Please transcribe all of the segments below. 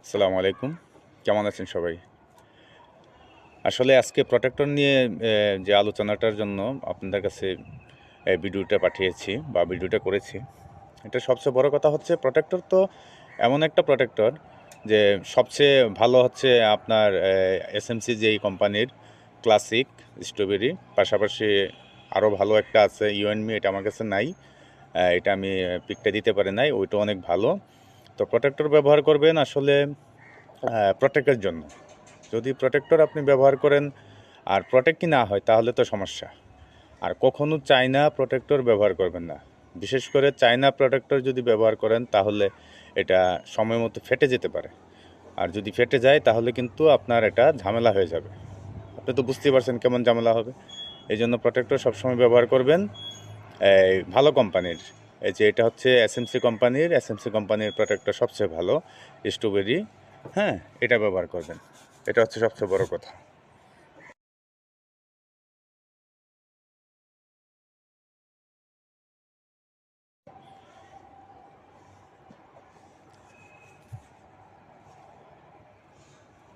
আসসালামু আলাইকুম। কেমন আছেন সবাই? আসলে আজকে প্রোটেক্টর নিয়ে যে আলোচনাটার জন্য আপনাদের কাছে ভিডিওটা পাঠিয়েছি বা ভিডিওটা করেছি। এটা সবচেয়ে বড় কথা হচ্ছে প্রোটেক্টর তো এমন একটা প্রোটেক্টর যে সবচেয়ে ভালো হচ্ছে আপনার এসএমসি যেই কোম্পানির ক্লাসিক স্ট্রবেরি, পাশাপাশি আরও ভালো একটা আছে ইউএনমি, এটা আমার কাছে নাই। এটা আমি পিকটা দিতে পারি নাই, ওইটা অনেক ভালো। তো প্রোটেক্টর ব্যবহার করবেন আসলে প্রোটেক্টের জন্য। যদি প্রোটেক্টর আপনি ব্যবহার করেন আর প্রোটেক্টই না হয় তাহলে তো সমস্যা। আর কখনো চায়না প্রোটেক্টর ব্যবহার করবেন না। বিশেষ করে চায়না প্রোটেক্টর যদি ব্যবহার করেন তাহলে এটা সময় মতো ফেটে যেতে পারে। আর যদি ফেটে যায় তাহলে কিন্তু আপনার এটা ঝামেলা হয়ে যাবে। আপনি তো বুঝতেই পারছেন কেমন ঝামেলা হবে। এই জন্য প্রোটেক্টর সবসময় ব্যবহার করবেন এই ভালো কোম্পানির। এই যে এটা হচ্ছে এসএমসি কোম্পানির প্রোটেক্টর সবচেয়ে ভালো স্ট্রবেরি। হ্যাঁ, এটা ব্যবহার করবেন। এটা হচ্ছে সবচেয়ে বড় কথা।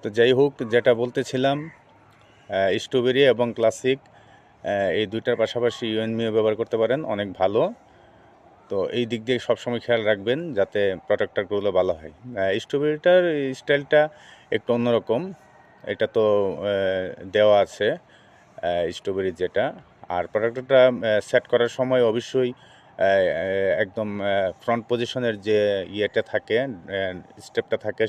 তো যাই হোক, যেটা বলতেছিলাম, স্ট্রবেরি এবং ক্লাসিক এই দুইটার পাশাপাশি ইউএনমিও ব্যবহার করতে পারেন, অনেক ভালো। তো এই দিক দিয়ে সবসময় খেয়াল রাখবেন যাতে প্রোটেক্টরগুলো ভালো হয়। স্ট্রবেরিটার স্টাইলটা একটু অন্যরকম। এটা তো দেওয়া আছে স্ট্রবেরি যেটা। আর প্রোটেক্টরটা সেট করার সময় অবশ্যই একদম ফ্রন্ট পজিশনের যে ইয়েটা থাকে, স্টেপটা থাকে,